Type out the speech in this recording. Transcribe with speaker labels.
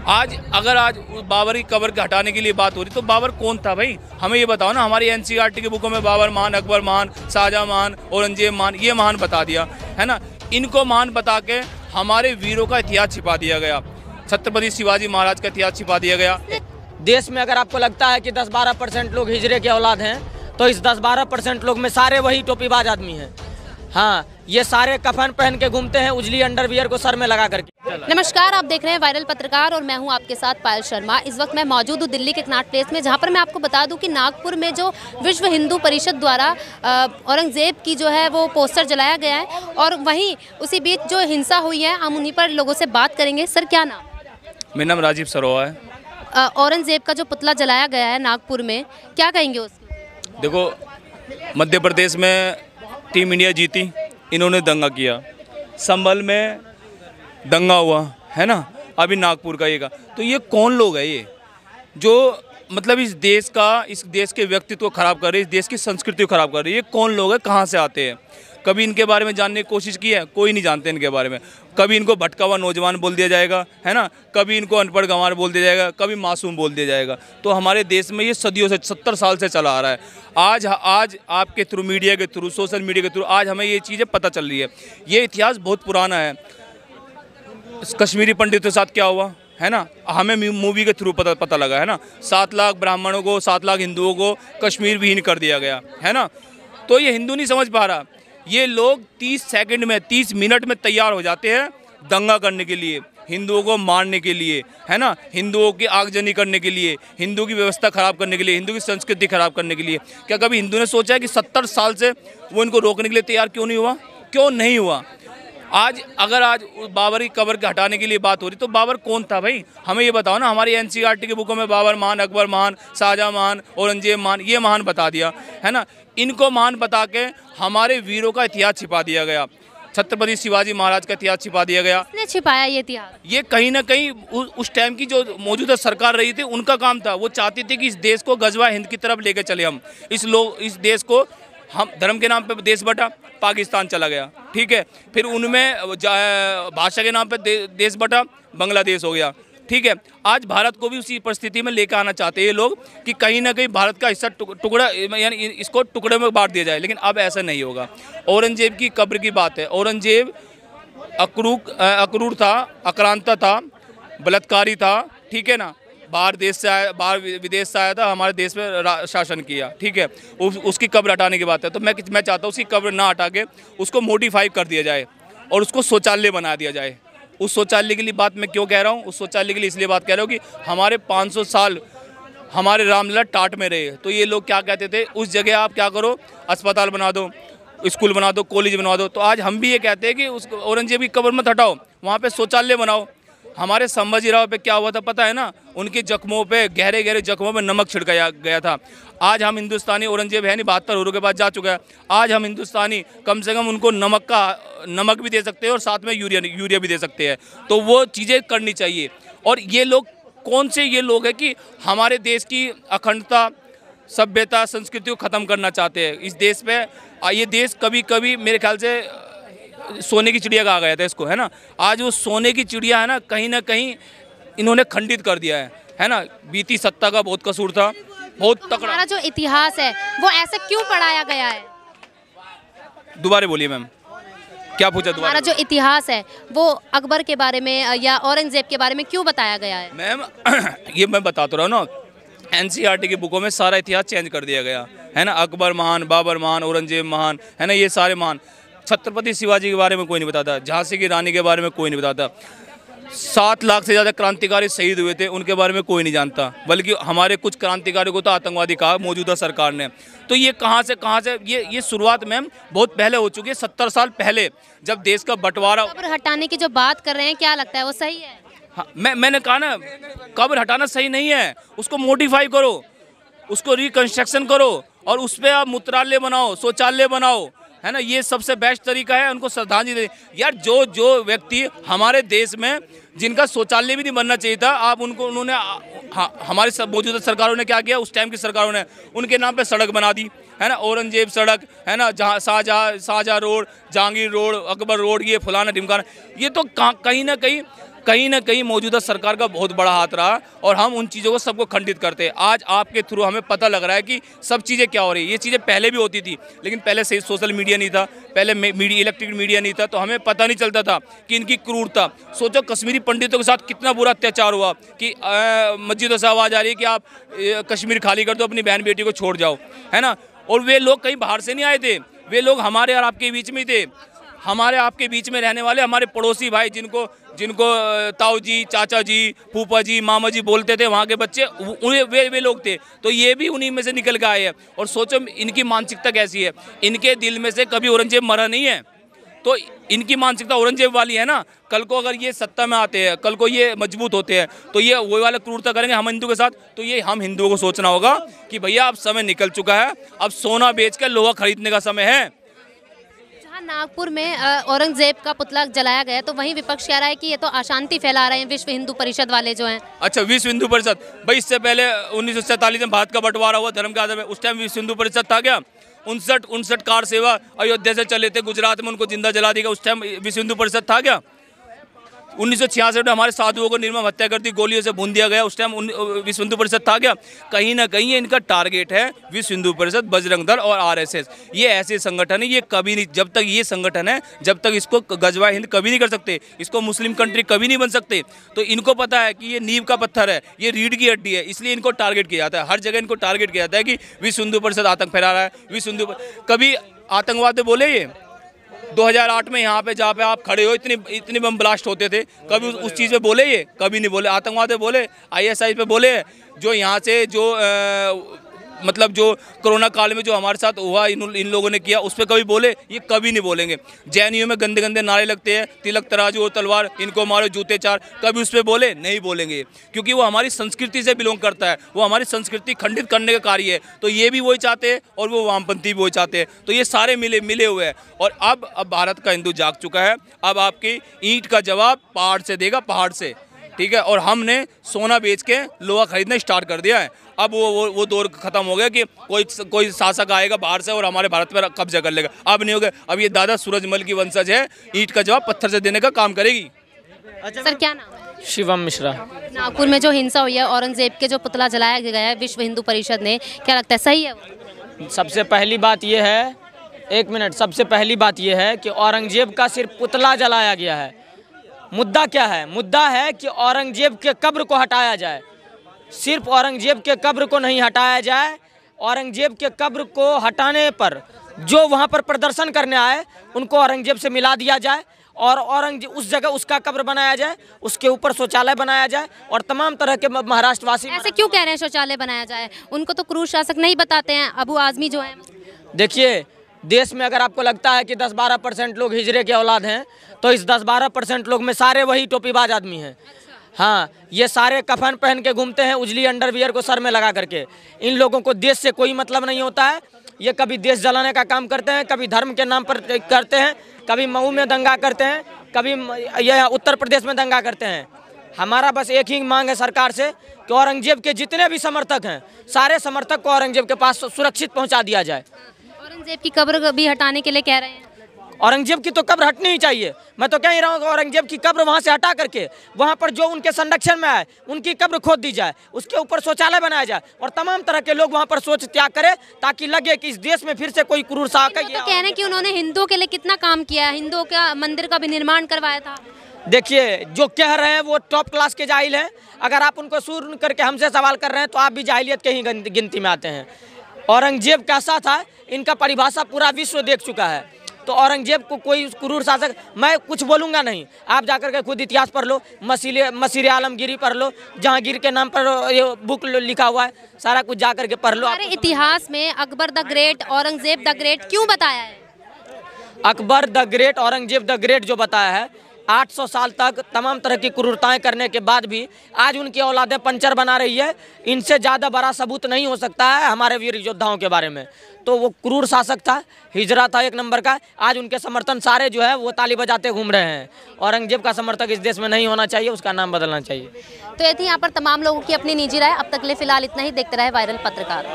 Speaker 1: आज अगर आज बाबर की कब्र के हटाने के लिए बात हो रही तो बाबर कौन था भाई, हमें ये बताओ ना। हमारी एनसीईआरटी की बुकों में बाबर महान, अकबर महान, शाहजहां महान, औरंगजेब महान, ये महान बता दिया है ना। इनको महान बता के हमारे वीरों का इतिहास छिपा दिया गया, छत्रपति शिवाजी महाराज का इतिहास छिपा दिया गया।
Speaker 2: देश में अगर आपको लगता है कि 10-12% लोग हिजरे के औलाद हैं, तो इस 10-12% लोग में सारे वही टोपीबाज आदमी हैं। हाँ, ये सारे कफन पहन के घूमते हैं, उजली अंडरवियर को सर में लगा करके।
Speaker 3: नमस्कार, आप देख रहे हैं वायरल पत्रकार और मैं हूं आपके साथ पायल शर्मा। इस वक्त मैं मौजूद हूं दिल्ली के कनॉट प्लेस में, जहां पर मैं आपको बता दूं कि नागपुर में जो विश्व हिंदू परिषद द्वारा औरंगजेब की जो है वो पोस्टर जलाया गया है, और वहीं उसी बीच जो हिंसा हुई है, हम उन्हीं पर लोगों से बात करेंगे। सर, क्या नाम?
Speaker 1: मेरा नाम राजीव सरोवा है।
Speaker 3: औरंगजेब का जो पुतला जलाया गया है नागपुर में, क्या कहेंगे उसको?
Speaker 1: देखो, मध्य प्रदेश में टीम इंडिया जीती, इन्होंने दंगा किया, संभल में दंगा हुआ है ना, अभी नागपुर का ये का। तो ये कौन लोग है ये जो मतलब इस देश के व्यक्तित्व को खराब कर रहे हैं, इस देश की संस्कृति को खराब कर रहे हैं? ये कौन लोग हैं, कहाँ से आते हैं? कभी इनके बारे में जानने की कोशिश की है? कोई नहीं जानते इनके बारे में। कभी इनको भटका हुआ नौजवान बोल दिया जाएगा है ना, कभी इनको अनपढ़ गंवार बोल दिया जाएगा, कभी मासूम बोल दिया जाएगा। तो हमारे देश में ये सदियों से 70 साल से चला आ रहा है। आज आपके थ्रू, मीडिया के थ्रू, सोशल मीडिया के थ्रू आज हमें ये चीज़ें पता चल रही है। ये इतिहास बहुत पुराना है। कश्मीरी पंडित के साथ क्या हुआ है ना, हमें मूवी के थ्रू पता लगा है ना। 7 लाख ब्राह्मणों को, 7 लाख हिंदुओं को कश्मीर विहीन कर दिया गया है ना। तो ये हिंदू नहीं समझ पा रहा। ये लोग 30 सेकंड में, 30 मिनट में तैयार हो जाते हैं दंगा करने के लिए, हिंदुओं को मारने के लिए है ना, हिंदुओं की आगजनी करने के लिए, हिंदू की व्यवस्था खराब करने के लिए, हिंदू की संस्कृति खराब करने के लिए। क्या कभी हिंदू ने सोचा है कि 70 साल से वो इनको रोकने के लिए तैयार क्यों नहीं हुआ, क्यों नहीं हुआ? आज बाबर की कब्र के हटाने के लिए बात हो रही तो बाबर कौन था भाई, हमें ये बताओ ना। हमारी एनसीईआरटी की बुकों में बाबर महान, अकबर महान, शाहजहां महान, औरंगजेब महान, ये महान बता दिया है ना। इनको महान बता के हमारे वीरों का इतिहास छिपा दिया गया, छत्रपति शिवाजी महाराज का इतिहास छिपा दिया गया।
Speaker 3: किसने छिपाया ये इतिहास? ये
Speaker 1: कहीं ना कहीं उस टाइम की जो मौजूदा सरकार रही थी, उनका काम था। वो चाहती थी कि इस देश को गजवा हिंद की तरफ लेके चले हम। इस देश को हम धर्म के नाम पे देश बटा, पाकिस्तान चला गया, ठीक है। फिर उनमें भाषा के नाम पे देश बटा, बांग्लादेश हो गया, ठीक है। आज भारत को भी उसी परिस्थिति में लेकर आना चाहते हैं ये लोग कि कहीं ना कहीं भारत का हिस्सा टुकड़ा, यानी इसको टुकड़े में बांट दिया जाए। लेकिन अब ऐसा नहीं होगा। औरंगजेब की कब्र की बात है। औरंगजेब अक्रूर था, आक्रांता था, बलात्कारी था, ठीक है ना। बाहर विदेश से आया था, हमारे देश में शासन किया, ठीक है। उसकी कब्र हटाने की बात है। तो मैं चाहता हूँ उसकी कब्र ना हटा के उसको मॉडिफाई कर दिया जाए और उसको शौचालय बना दिया जाए। उस शौचालय के लिए बात मैं क्यों कह रहा हूँ, उस शौचालय के लिए इसलिए बात कह रहा हूँ कि हमारे 500 साल हमारे रामलला टाट में रहे। तो ये लोग क्या कहते थे, उस जगह आप क्या करो, अस्पताल बना दो, स्कूल बना दो, कॉलेज बना दो। तो आज हम भी ये कहते हैं कि उस औरंगजेब की कब्र मत हटाओ, वहाँ पे शौचालय बनाओ। हमारे संभाजीराव पे क्या हुआ था पता है ना, उनके जख्मों पे, गहरे गहरे जख्मों पे नमक छिड़काया गया था। आज हम हिंदुस्तानी, औरंगजेब है नहीं, 72 होरों के बाद जा चुका है। आज हम हिंदुस्तानी कम से कम उनको नमक भी दे सकते हैं और साथ में यूरिया भी दे सकते हैं। तो वो चीज़ें करनी चाहिए। और ये लोग कौन से ये लोग हैं कि हमारे देश की अखंडता, सभ्यता, संस्कृति को ख़त्म करना चाहते हैं। इस देश पे ये देश कभी कभी मेरे ख्याल से सोने की चिड़िया कहा गया था इसको, है ना। आज वो सोने की चिड़िया है ना कहीं इन्होंने खंडित कर दिया है ना। बीती सत्ता का बहुत कसूर था, बहुत तगड़ा।
Speaker 3: हमारा जो इतिहास है वो ऐसे क्यों पढ़ाया गया है?
Speaker 1: दोबारा बोलिए मैम, क्या पूछा दोबारा?
Speaker 3: हमारा जो इतिहास है वो अकबर के बारे में या औरंगजेब के बारे में क्यों बताया गया है?
Speaker 1: मैम ये मैं बताता रहा हूँ ना, एनसीईआरटी की बुकों में सारा इतिहास चेंज कर दिया गया है ना। अकबर महान, बाबर महान, औरंगजेब महान, है ना, ये सारे महान। छत्रपति शिवाजी के बारे में कोई नहीं बताता, झांसी की रानी के बारे में कोई नहीं बताता। 7 लाख से ज़्यादा क्रांतिकारी शहीद हुए थे, उनके बारे में कोई नहीं जानता। बल्कि हमारे कुछ क्रांतिकारियों को तो आतंकवादी कहा मौजूदा सरकार ने। तो ये कहाँ से ये शुरुआत मैम बहुत पहले हो चुकी है, 70 साल पहले, जब देश का बंटवारा।
Speaker 3: कब्र हटाने की जो बात कर रहे हैं, क्या लगता है वो सही है?
Speaker 1: हाँ, मैंने कहा ना, कब्र हटाना सही नहीं है, उसको मॉडिफाई करो, उसको रिकंस्ट्रक्शन करो और उस पर आप मूत्रालय बनाओ, शौचालय बनाओ, है ना। ये सबसे बेस्ट तरीका है उनको श्रद्धांजलि देने। यार जो व्यक्ति हमारे देश में जिनका शौचालय भी नहीं बनना चाहिए था, आप उन्होंने हमारी मौजूदा सरकारों ने क्या किया, उस टाइम की सरकारों ने उनके नाम पे सड़क बना दी, है ना। औरंगजेब सड़क, है ना, जहाँ Shahjahan road, Jahangir road, Akbar road, ये फलाना ढिमकाना। ये तो कहीं ना कहीं कहीं ना कहीं मौजूदा सरकार का बहुत बड़ा हाथ रहा और हम उन चीज़ों को सबको खंडित करते हैं। आज आपके थ्रू हमें पता लग रहा है कि सब चीज़ें क्या हो रही है। ये चीज़ें पहले भी होती थी, लेकिन पहले से सोशल मीडिया नहीं था, पहले इलेक्ट्रिक मीडिया नहीं था, तो हमें पता नहीं चलता था कि इनकी क्रूरता। सोचो कश्मीरी पंडितों के साथ कितना बुरा अत्याचार हुआ कि मस्जिदों से आवाज़ आ रही है कि आप कश्मीर खाली कर दो, अपनी बहन बेटी को छोड़ जाओ, है ना। और वे लोग कहीं बाहर से नहीं आए थे, वे लोग हमारे और आपके बीच में थे। हमारे आपके बीच में रहने वाले हमारे पड़ोसी भाई जिनको ताऊ जी, चाचा जी, फूफा जी, मामा जी बोलते थे, वहाँ के बच्चे वे लोग थे। तो ये भी उन्हीं में से निकल के आए हैं। और सोचो इनकी मानसिकता कैसी है। इनके दिल में से कभी औरंगजेब मरा नहीं है, तो इनकी मानसिकता औरंगजेब वाली है ना। कल को अगर ये सत्ता में आते हैं, कल को ये मजबूत होते हैं, तो ये वो वाला क्रूरता करेंगे हम हिंदू के साथ। तो ये हम हिंदुओं को सोचना होगा कि भैया अब समय निकल चुका है, अब सोना बेच कर लोहा खरीदने का समय है।
Speaker 3: नागपुर में औरंगजेब का पुतला जलाया गया, तो वहीं विपक्ष कह रहा है कि ये तो अशांति फैला रहे हैं विश्व हिंदू परिषद वाले जो हैं।
Speaker 1: अच्छा, विश्व हिंदू परिषद भाई, इससे पहले 1947 में भारत का बंटवारा हुआ धर्म के आधार पर, उस टाइम विश्व हिंदू परिषद था क्या? 59 कार सेवा अयोध्या से चले थे, गुजरात में उनको जिंदा जला दिया, उस टाइम विश्व हिंदू परिषद था क्या? 1966 में हमारे साधुओं को निर्मम हत्या कर दी, गोलियों से भून दिया गया, उस टाइम विश्व हिंदू परिषद था क्या? कहीं ना कहीं इनका टारगेट है विश्व हिंदू परिषद, बजरंग दल और आरएसएस। ये ऐसे संगठन है, ये कभी नहीं, जब तक ये संगठन है, जब तक इसको गजवा हिंद कभी नहीं कर सकते, इसको मुस्लिम कंट्री कभी नहीं बन सकते। तो इनको पता है कि ये नींव का पत्थर है, ये रीढ़ की हड्डी है, इसलिए इनको टारगेट किया जाता है। हर जगह इनको टारगेट किया जाता है कि विश्व हिंदू परिषद आतंक फैला रहा है, विश्व हिंदू। कभी आतंकवाद बोले ये 2008 में यहाँ पे जहाँ पे आप खड़े हो इतने बम ब्लास्ट होते थे, कभी उस चीज़ पे बोले ये? कभी नहीं बोले। आतंकवाद पे बोले, आईएसआई पे बोले, जो यहाँ से जो मतलब जो कोरोना काल में जो हमारे साथ हुआ इन लोगों ने किया, उस पर कभी बोले? ये कभी नहीं बोलेंगे। जैनियों में गंदे गंदे नारे लगते हैं, तिलक तराजू और तलवार, इनको मारो जूते चार, कभी उस पर बोले? नहीं बोलेंगे, क्योंकि वो हमारी संस्कृति से बिलोंग करता है, वो हमारी संस्कृति खंडित करने का कार्य है। तो ये भी वही चाहते हैं और वो वामपंथी भी वही चाहते हैं। तो ये सारे मिले हुए हैं। और अब भारत का हिंदू जाग चुका है। अब आपकी ईंट का जवाब पहाड़ से देगा, पहाड़ से, ठीक है। और हमने सोना बेच के लोहा खरीदना स्टार्ट कर दिया है। अब वो दौर खत्म हो गया कि कोई शासक आएगा बाहर से और हमारे भारत पर कब्जा कर लेगा। अब नहीं होगा। अब ये दादा सूरजमल की वंशज है, ईंट का जवाब पत्थर से देने का काम करेगी।
Speaker 3: सर क्या नाम है?
Speaker 2: शिवम मिश्रा।
Speaker 3: नागपुर में जो हिंसा हुई है, औरंगजेब के जो पुतला जलाया गया है विश्व हिंदू परिषद ने, क्या लगता है सही है वो?
Speaker 2: सबसे पहली बात यह है, एक मिनट, सबसे पहली बात यह है कि औरंगजेब का सिर्फ पुतला जलाया गया है। मुद्दा क्या है? मुद्दा है कि औरंगजेब के कब्र को हटाया जाए। सिर्फ औरंगजेब के कब्र को नहीं हटाया जाए, औरंगजेब के कब्र को हटाने पर जो वहाँ पर प्रदर्शन करने आए उनको औरंगजेब से मिला दिया जाए और औरंगजेब उस जगह उसका कब्र बनाया जाए, उसके ऊपर शौचालय बनाया जाए और तमाम तरह के महाराष्ट्रवासी।
Speaker 3: ऐसे क्यों कह रहे हैं शौचालय बनाया जाए? उनको तो क्रूर शासक नहीं बताते हैं अबू आजमी जो है।
Speaker 2: देखिए, देश में अगर आपको लगता है कि 10-12% लोग हिजरे के औलाद हैं, तो इस 10-12% लोग में सारे वही टोपीबाज आदमी हैं। हाँ, ये सारे कफन पहन के घूमते हैं, उजली अंडरवियर को सर में लगा करके। इन लोगों को देश से कोई मतलब नहीं होता है। ये कभी देश जलाने का काम करते हैं, कभी धर्म के नाम पर करते हैं, कभी मऊ में दंगा करते हैं, कभी यह उत्तर प्रदेश में दंगा करते हैं। हमारा बस एक ही मांग है सरकार से कि औरंगजेब के जितने भी समर्थक हैं, सारे समर्थक को औरंगजेब के पास सुरक्षित पहुँचा दिया जाए।
Speaker 3: औरंगजेब की कब्र भी हटाने के लिए कह रहे हैं।
Speaker 2: औरंगजेब की तो कब्र हटनी ही चाहिए। मैं तो कह ही रहा हूँ कि औरंगजेब की कब्र वहाँ से हटा करके वहाँ पर जो उनके संरक्षण में आए उनकी कब्र खोद दी जाए, उसके ऊपर शौचालय बनाया जाए और तमाम तरह के लोग वहाँ पर शौच त्याग करें, ताकि लगे कि इस देश में फिर से कोई क्रूर शासक।
Speaker 3: तो कह रहे हैं कि उन्होंने हिंदुओं के लिए कितना काम किया है, हिंदुओं का मंदिर का भी निर्माण करवाया था।
Speaker 2: देखिए, जो कह रहे हैं वो टॉप क्लास के जाहिल हैं। अगर आप उनको सुन करके हमसे सवाल कर रहे हैं तो आप भी जाहिलियत के ही गिनती में आते हैं। औरंगजेब कैसा था, इनका परिभाषा पूरा विश्व देख चुका है। तो औरंगजेब को कोई क्रूर शासक, मैं कुछ बोलूँगा नहीं, आप जाकर के खुद इतिहास पढ़ लो, मसीर आलमगीरी पढ़ लो, जहांगीर के नाम पर ये बुक लिखा हुआ है, सारा कुछ जा करके पढ़ लो।
Speaker 3: हमारे इतिहास में Akbar the great, Aurangzeb the great क्यों बताया है?
Speaker 2: Akbar the great, Aurangzeb the great जो बताया है, 800 साल तक तमाम तरह की क्रूरताएं करने के बाद भी आज उनकी औलादें पंचर बना रही है। इनसे ज़्यादा बड़ा सबूत नहीं हो सकता है हमारे वीर योद्धाओं के बारे में। तो वो क्रूर शासक था, हिजरा था एक नंबर का। आज उनके समर्थन सारे जो है वो ताली बजाते घूम रहे हैं। औरंगजेब का समर्थक इस देश में नहीं होना चाहिए, उसका नाम बदलना चाहिए।
Speaker 3: तो ये थी यहाँ पर तमाम लोगों की अपनी निजी राय। अब तक ले फिलहाल इतना ही। देखते रहे वायरल पत्रकार।